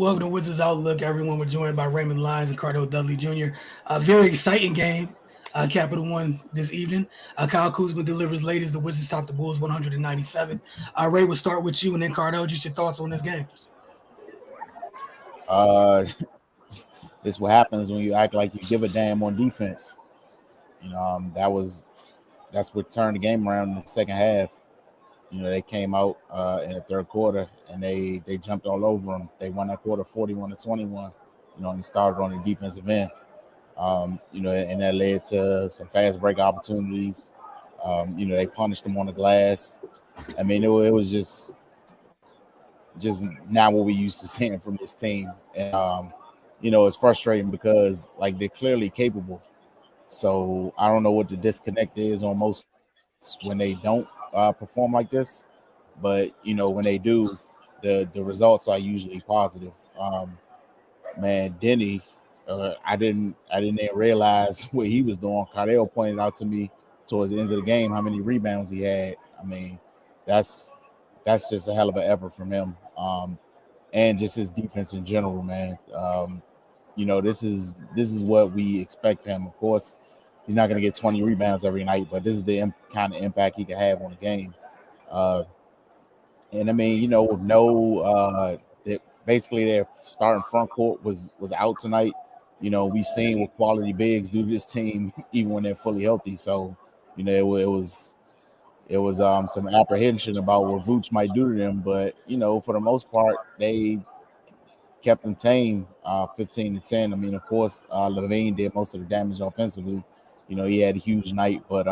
welcome to Wizards Outlook. Everyone, we're joined by Raymond Lyons and Cardo Dudley Jr. A very exciting game, Capital One this evening. Kyle Kuzma delivers late as the Wizards top the Bulls 197. Ray, we'll start with you and then Cardo. Just your thoughts on this game. Uh, this what happens when you act like you give a damn on defense. That's what turned the game around in the second half. They came out in the third quarter and they jumped all over them. They won that quarter 41-21. And they started on the defensive end. And that led to some fast break opportunities. They punished them on the glass. I mean, it was just not what we used to seeing from this team. And it's frustrating because like they're clearly capable. So I don't know what the disconnect is on most when they don't perform like this, but when they do, the results are usually positive. Man, Denny, I didn't even realize what he was doing. Cardell pointed out to me towards the end of the game how many rebounds he had. I mean, that's just a hell of an effort from him, and just his defense in general, man. This is what we expect from him. Of course, he's not going to get 20 rebounds every night, but this is the kind of impact he can have on the game. And I mean, with basically their starting front court was out tonight. We've seen what quality bigs do to this team even when they're fully healthy. So, it was some apprehension about what Vooch might do to them, but for the most part, they kept them tame, 15-10. I mean, of course, Levine did most of the damage offensively. He had a huge night, but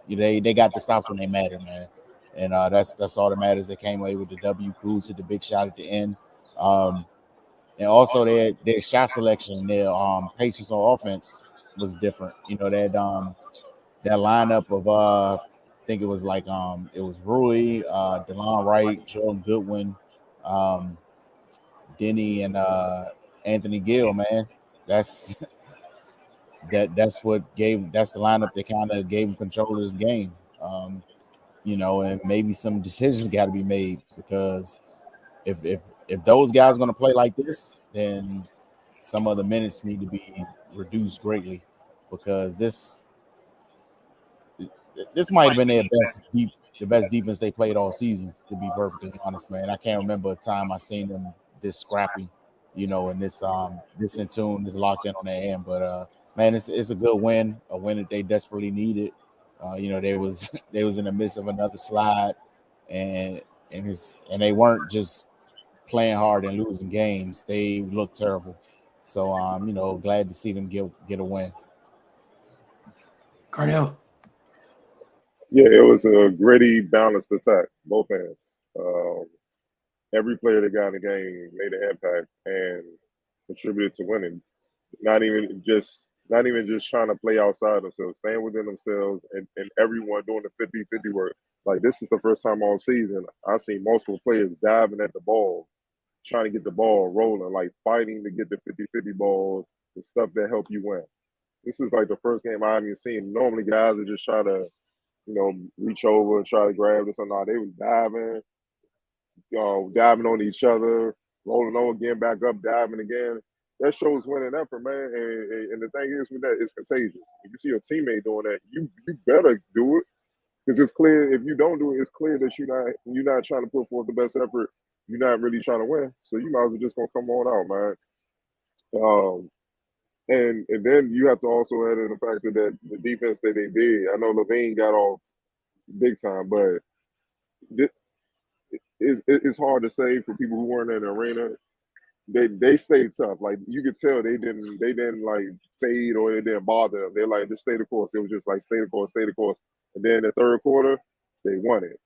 they got the stops when they mattered, man. And that's all that matters. They came away with the W. Cruz hit the big shot at the end, and also their shot selection, their patience on offense was different. That lineup of I think it was like it was Rui, DeLon Wright, Jordan Goodwin, Denny, and Anthony Gill, man. That's that's the lineup that kind of gave him control of this game. And maybe some decisions got to be made because if those guys are going to play like this, then some of the minutes need to be reduced greatly because this might have been the best defense they played all season. To be perfectly honest, man, I can't remember a time I seen them this scrappy, and this in tune, this locked in on their end. But man, it's a good win, a win that they desperately needed. They was in the midst of another slide, and they weren't just playing hard and losing games. They looked terrible. So glad to see them get a win. Cardell. Yeah, it was a gritty, balanced attack, both ends. Every player that got in the game made an impact and contributed to winning. Not even just trying to play outside themselves, staying within themselves, and everyone doing the 50-50 work. Like, this is the first time all season I've seen multiple players diving at the ball, trying to get the ball rolling, like fighting to get the 50-50 balls, the stuff that help you win. This is like the first game I haven't seen. Normally, guys are just try to, reach over and try to grab this or not. They was diving on each other, rolling over again, back up, diving again. That shows winning effort, man. And the thing is with that, it's contagious. If you see your teammate doing that, you better do it because it's clear. If you don't do it, it's clear that you're not trying to put forth the best effort. You're not really trying to win. So you might as well just gonna come on out, man. And then you have to also add in the fact that the defense that they did. I know Levine got off big time, but it's hard to say for people who weren't in the arena. They stayed tough. Like, you could tell they didn't like fade or it didn't bother them. They're like, just stay the course. It was just like stay the course. And then the third quarter, they won it.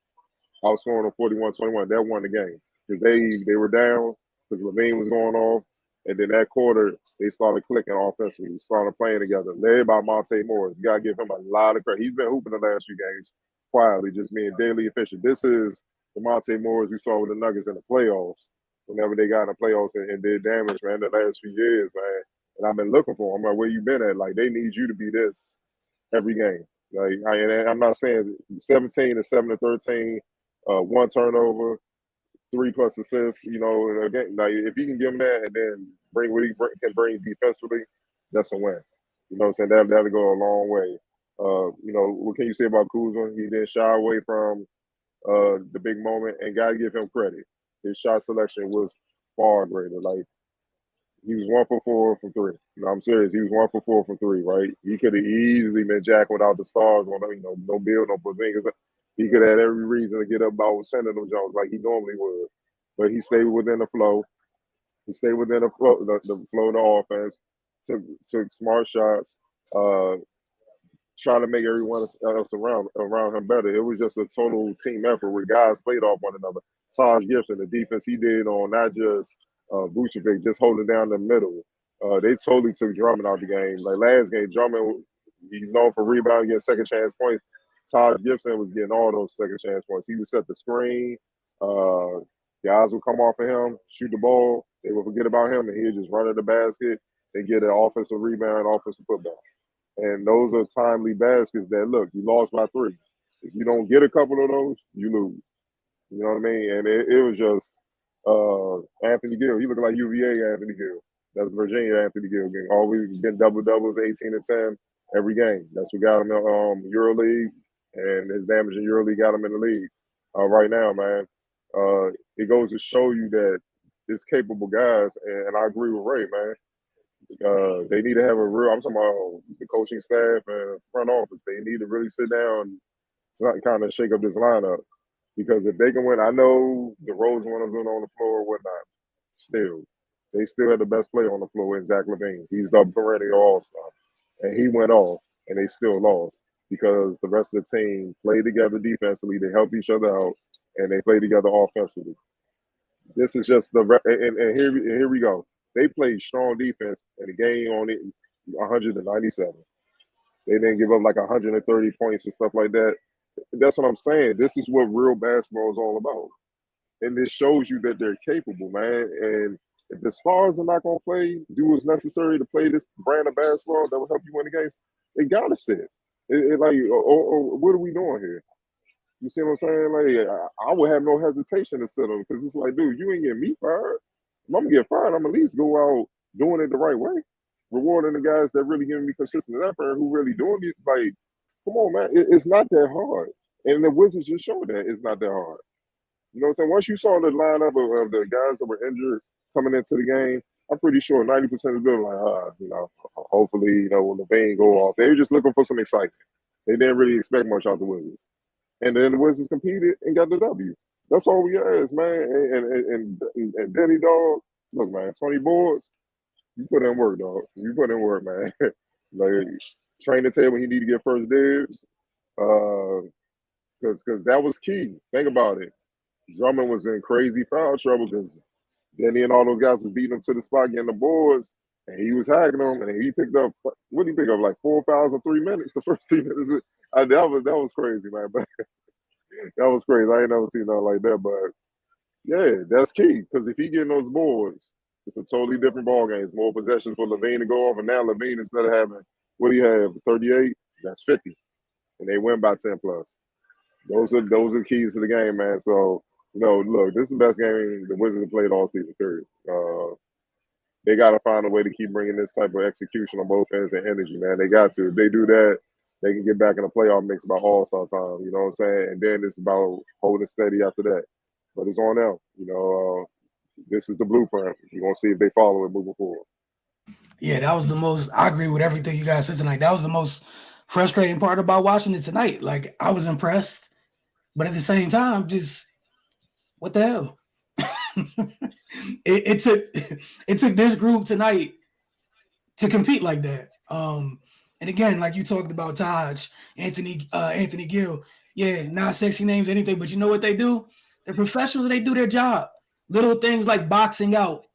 Outscoring on 41-21. That won the game. Because they were down because Levine was going off. And then that quarter, they started clicking offensively, started playing together. Led by Monte Morris. You gotta give him a lot of credit. He's been hooping the last few games quietly, just being daily efficient. This is the Monte Morris we saw with the Nuggets in the playoffs. Whenever they got in the playoffs and did damage, man, the last few years, man. And I've been looking for them. I'm like, where you been at? Like, they need you to be this every game. Like, I'm not saying 17 to 7 to 13, one turnover. 3+ assists. You know, again, like if he can give him that and then bring what can bring defensively, that's a win. You know what I'm saying? That'll go a long way. You know, what can you say about Kuzma? He didn't shy away from the big moment, and gotta give him credit. His shot selection was far greater. Like he was 1 for 4 from three. No, I'm serious. He was 1 for 4 from three. Right? He could have easily been Jack without the stars on. You know, no Bill, no Porzingis. He could have had every reason to get up about 10 of them Jones like he normally would, but he stayed within the flow. He stayed within the flow, the flow of the offense. Took smart shots. Trying to make everyone else around him better. It was just a total team effort where guys played off one another. Taj Gibson, the defense he did on not just Vucevic, just holding down the middle. They totally took Drummond out the game. Like last game, Drummond, he's known for rebounding, getting second chance points. Taj Gibson was getting all those second chance points. He would set the screen. Guys would come off of him, shoot the ball. They would forget about him, and he'd just run at the basket and get an offensive rebound, offensive putback. And those are timely baskets that, look, you lost by 3. If you don't get a couple of those, you lose. You know what I mean? And it was just Anthony Gill. He looked like UVA Anthony Gill. That's Virginia Anthony Gill. Always getting double-doubles, 18 and 10 every game. That's what got him in EuroLeague, and his damage in EuroLeague got him in the league right now, man. It goes to show you that it's capable guys, and I agree with Ray, man. They need to have a real. I'm talking about the coaching staff and front office. They need to really sit down and kind of shake up this lineup because if they can win, I know the Rose winners on the floor or whatnot. Still, they still had the best player on the floor in Zach LaVine. He's the perennial all-star, and he went off, and they still lost because the rest of the team played together defensively. They helped each other out, and they played together offensively. This is just the and here we go. They played strong defense in the game on it 197. They didn't give up like 130 points and stuff like that. That's what I'm saying. This is what real basketball is all about. And this shows you that they're capable, man. And if the stars are not going to play, do what's necessary to play this brand of basketball that will help you win the games, they got to sit. Like, what are we doing here? You see what I'm saying? Like, I would have no hesitation to sit them because it's like, dude, you ain't getting me fired. If I'm gonna get fired, I'm at least go out doing it the right way, rewarding the guys that really giving me consistent effort and who really doing it. Like, come on, man, it's not that hard. And the Wizards just showed that it's not that hard. You know what I'm saying? Once you saw the lineup of the guys that were injured coming into the game, I'm pretty sure 90% of them like, you know, hopefully, you know, when the vein go off, they were just looking for some excitement. They didn't really expect much out the Wizards. And then the Wizards competed and got the W. That's all we ask, man. And Denny, dog, look, man, 20 boards, you put in work, dog. You put in work, man. Like, train the table, he need to get first dibs. Because that was key. Think about it. Drummond was in crazy foul trouble because Denny and all those guys was beating him to the spot, getting the boards, and he was hacking them, and he picked up, what did he pick up, like 4 fouls in 3 minutes, the first 3 minutes. That was crazy, man. But that was crazy. I ain't never seen nothing like that. But yeah, that's key. Because if he getting those boards, it's a totally different ball game. It's more possessions for LaVine to go off. And now LaVine, instead of having, what do you have, 38? That's 50. And they win by 10 plus. Those are keys to the game, man. So, you know, look, this is the best game the Wizards have played all season, period. They got to find a way to keep bringing this type of execution on both ends and energy, man. They got to. If they do that, they can get back in the playoff mix by All-Star time. You know what I'm saying? And then it's about holding steady after that. But it's on them. You know, this is the blueprint. You're going to see if they follow it moving forward. Yeah, that was the most – I agree with everything you guys said tonight. That was the most frustrating part about watching it tonight. Like, I was impressed, but at the same time, just what the hell? it took this group tonight to compete like that. And again, like you talked about Taj, Anthony Gill. Yeah, not sexy names, anything, but you know what they do? They're professionals. They do their job. Little things like boxing out,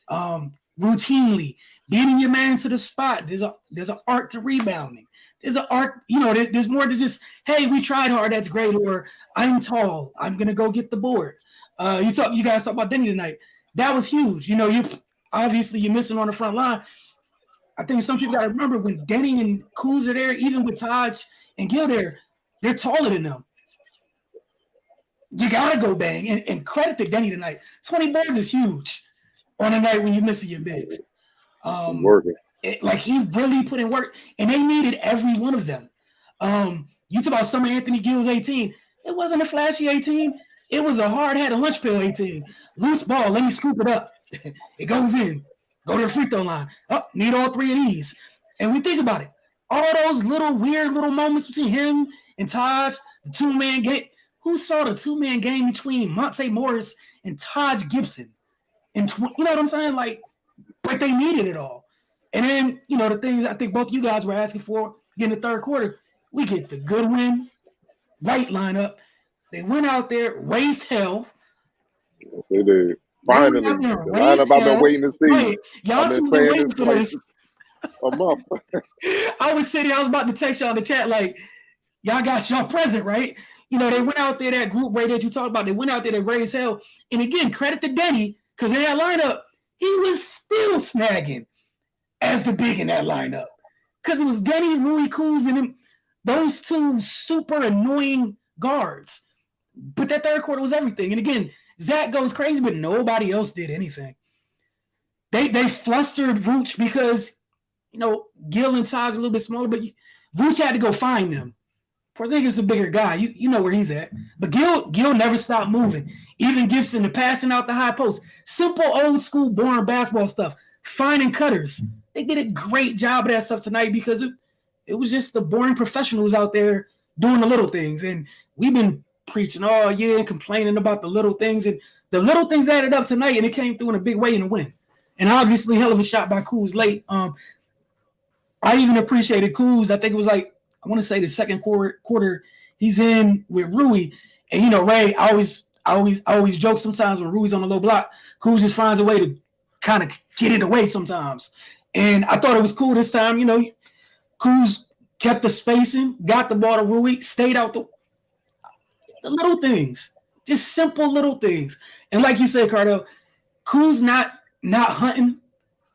routinely beating your man to the spot. There's an art to rebounding. There's an art, you know. There's more to just, hey, we tried hard. That's great. Or I'm tall. I'm gonna go get the board. You guys talk about Denny tonight. That was huge. You know, you're missing on the front line. I think some people got to remember when Denny and Kuz are there, even with Taj and Gil there, they're taller than them. you gotta go bang. And credit to Denny tonight. 20 boards is huge on a night when you're missing your bigs. Working. Like he really put in work, and they needed every one of them. You talk about Summer Anthony Gill's 18. It wasn't a flashy 18. It was a hard hat, a lunch pail 18. Loose ball, let me scoop it up. It goes in. Go to the free throw line. Oh, need all three of these. And we think about it. All those little weird little moments between him and Taj, the two-man game. Who saw the two-man game between Monte Morris and Taj Gibson? And you know what I'm saying? Like, but they needed it all. And then, you know, the things I think both you guys were asking for in the third quarter, we get the Goodwin, White lineup. They went out there, raised hell. Yes, they did. Finally, the lineup I've been waiting to see. Right. Y'all I've been saying saying this for this. A month. I was sitting, I was about to text y'all in the chat, like, y'all got y'all present, right? You know, they went out there, that group Ray that you talked about, they went out there, they raised hell. And again, credit to Denny, because in that lineup, he was still snagging as the big in that lineup. Because it was Denny, Rui Kuz, and them, those two super annoying guards. But that third quarter was everything. And again, Zach goes crazy, but nobody else did anything. They flustered Vooch because, you know, Gil and Taj a little bit smaller, but Vooch had to go find them. Porzingis is a bigger guy. You know where he's at. But Gil never stopped moving. Even Gibson, the passing out the high post. Simple, old school, boring basketball stuff. Finding cutters. They did a great job of that stuff tonight because it was just the boring professionals out there doing the little things. And we've been preaching all year and complaining about the little things. And the little things added up tonight, and it came through in a big way in the win. And obviously, hell of a shot by Kuz late. I even appreciated Kuz. I think it was like, I want to say the second quarter he's in with Rui. And, you know, Ray, I always joke sometimes when Rui's on the low block, Kuz just finds a way to kind of get in the way sometimes. And I thought it was cool this time. You know, Kuz kept the spacing, got the ball to Rui, stayed out the little things, just simple little things. And like you said, Cardell, Kuz not hunting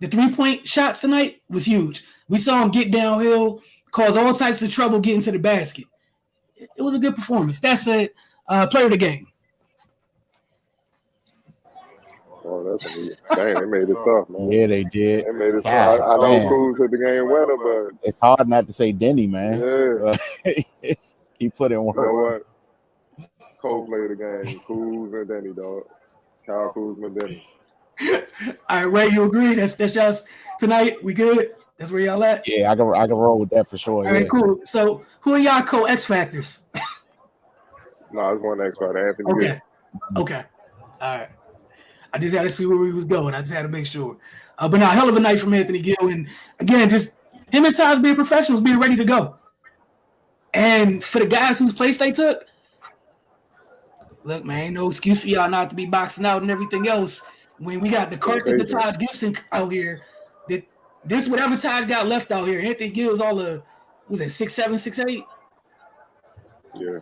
the three-point shots tonight was huge. We saw him get downhill, cause all types of trouble getting to the basket. It was a good performance. That's it. Player of the game. Oh, that's dang, they made it tough, man. Yeah, they did. They made it tough. I know Kuz hit the game winner, but it's hard not to say Denny, man. Yeah. He put in work. You know what? Cole played the game. Kuz and Denny, dog. Kyle Kuzma and Denny. All right, Ray, you agree? That's y'all tonight. We good? That's where y'all at? Yeah, I can roll with that for sure. All right, cool. So who are y'all co-X factors? No, it's one X factor. Anthony. Okay. All right. I just had to see where we was going. I just had to make sure. But now, hell of a night from Anthony Gill. And again, just him and Taj being professionals, being ready to go. And for the guys whose place they took, look, man, ain't no excuse for y'all not to be boxing out and everything else. When we got the carcass of Taj Gibson out here, this whatever Taj got left out here, Anthony Gill's all the, was it 6'7", 6'8"? Yeah.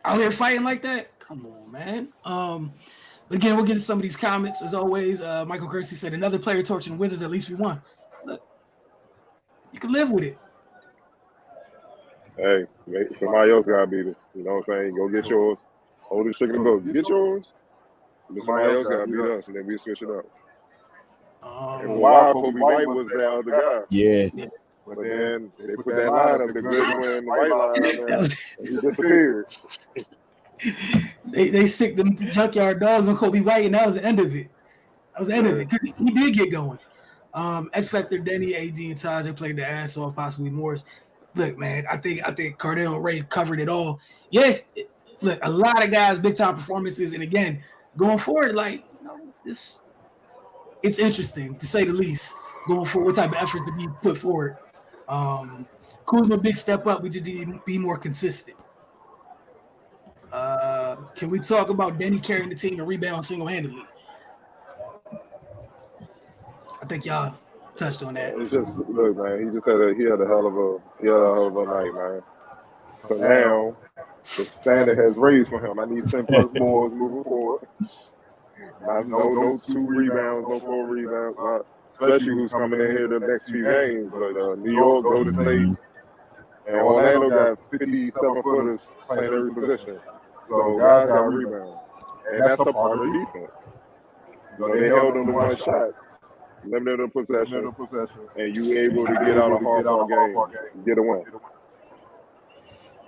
Out here fighting like that? Come on, man. But again, we'll get to some of these comments as always. Michael Kersey said, another player torching the Wizards, at least we won. Look, you can live with it. Hey, somebody else got to beat us. You know what I'm saying? Go get yours. Hold this chicken and go. Get yours. Somebody else got to beat us, and then we switch it up. And why Kobe White was that other guy. Yeah. But then they put that line up, the Goodwin White line, and he disappeared. They sicked them junkyard dogs on Kobe White, and that was the end of it. That was the end of it. He did get going. X Factor, Denny, AD, and Taj, they played their ass off, possibly Morris. Look, man, I think Cardell and Ray covered it all. Yeah, look, a lot of guys, big time performances, and again, going forward, like, you know, it's interesting to say the least. Going forward, what type of effort to be put forward. Kuzma, big step up. We just need to be more consistent. Can we talk about Denny carrying the team to rebound single-handedly? I think y'all touched on that. It's just, look, man, he had a hell of a night, man. So now the standard has raised for him. I need 10+ boards moving forward. No 2 rebounds, no 4 rebounds. Especially who's coming in here the next few games. But New York, Golden State, and Orlando got 57 footers playing every position. So guys got rebounds, and that's a part of defense. They held them to one shot, limited them possessions, and you able to get out a hard-fought game, get a win.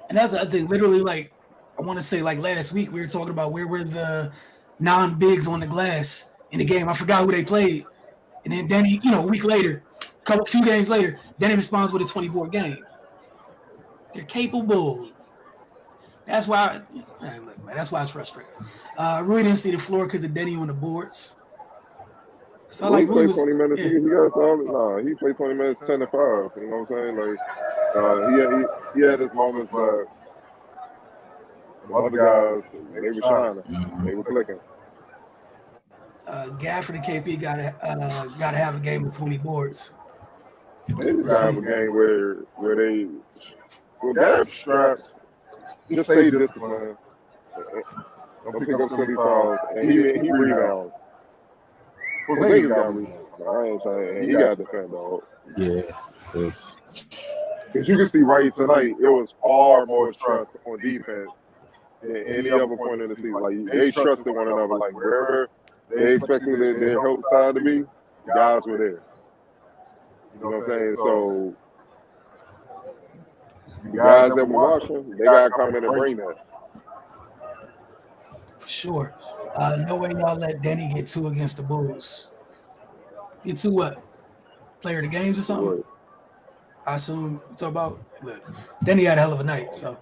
And that's, I think, literally, like, I want to say, like, last week we were talking about where were the non-bigs on the glass in the game. I forgot who they played. And then Denny, a week later, few games later, Denny responds with a 24 game. They're capable. That's why it's frustrating. Rui didn't see the floor because of Denny on the boards. Felt like Rui played 20 minutes. Yeah. He played 20 minutes, 10 to 5. You know what I'm saying? Like, he had his moments, but the other guys, they were shining. They were clicking. Gafford and KP gotta have a game with 20 boards. They just gotta have a game where they Gaff straps, just stay disciplined. Don't pick up silly fouls, and he rebounds. Porzingis got rebounds. I ain't saying he got to defend, dog. Yeah, yes. Because you can see right tonight, it was far more trust on defense than any other point in the season. Like, they trusted one another. Like, wherever they expected their help side to be, the guys were there. You know what I'm saying? So, the guys that were watching, they got to come in and bring that. For sure. No way y'all let Denny get 2 against the Bulls. Get 2 what? Player of the games or something? What? I assume you talk about. Look, Denny had a hell of a night. So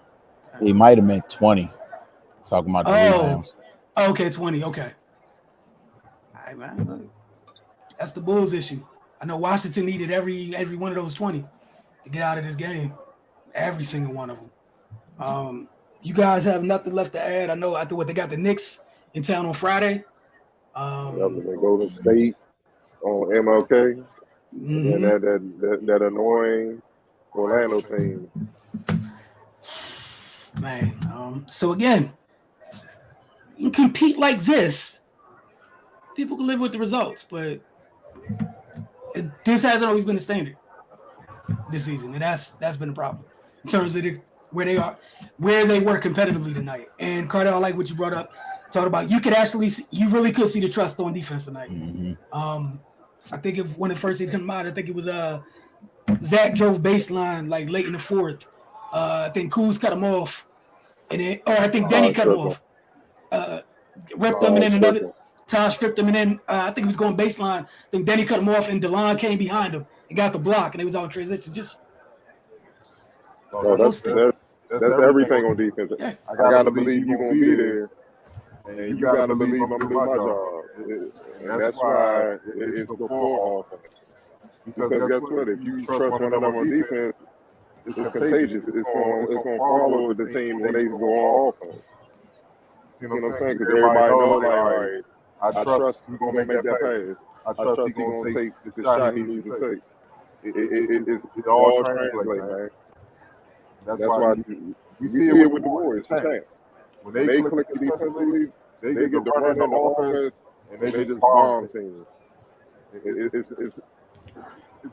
he might have meant 20. Talking about the rebounds. Okay, 20. Okay. All right, man. Look, that's the Bulls' issue. I know Washington needed every one of those 20 to get out of this game. Every single one of them. You guys have nothing left to add. I know after what they got the Knicks in town on Friday. They go to State on MLK. Mm-hmm. And that annoying Orlando team. Man, so again, you compete like this, people can live with the results, but this hasn't always been the standard this season, and that's been a problem in terms of where they were competitively tonight. And Cardell, I like what you brought up, talking about you really could see the trust on defense tonight. Mm-hmm. I think when it first came out, I think it was Zach drove baseline like late in the fourth. I think Kuz cut him off, I think Denny cut him off. Ripped him, and then another Todd stripped him, and then I think he was going baseline. I think Denny cut him off, and DeLon came behind him and got the block, and it was all transition. That's everything on defense. Yeah. I gotta believe you're gonna be there, and you gotta believe I'm gonna do my job. And that's why it's the full offense. Because guess what? If you trust one another on defense, it's contagious. It's gonna follow the team when they go on offense. See what I'm saying? Because everybody knows, like, all right, I trust he's gonna make that pass. I trust he's gonna take the shot he needs to take. It all translates, man. That's why we see it with the Warriors. When they click defensively, they get the run on the offense, and they just bomb teams. It's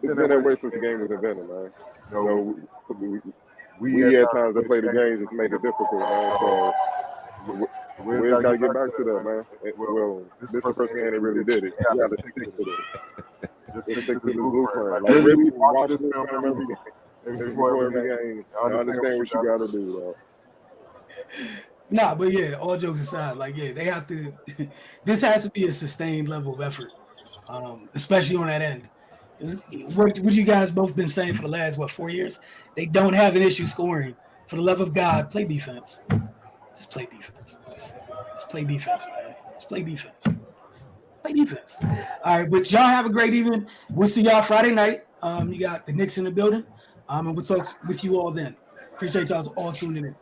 been that way since the game was invented, man. We had times to play the games just made it difficult, man. So we just got to get back to that, man. Well, this is the first game they really did it. You got to stick to it. Just stick to the blueprint. Like, really watch this film every game. Before every game, I understand what you got to do, though. Nah, but yeah, all jokes aside, like, yeah, they have to – this has to be a sustained level of effort, especially on that end. What you guys both been saying for the last, 4 years? They don't have an issue scoring. For the love of God, play defense. Just play defense. Just play defense, man. Just play defense. Just play defense. All right, but y'all have a great evening. We'll see y'all Friday night. You got the Knicks in the building. And we'll talk with you all then. Appreciate y'all all tuning in.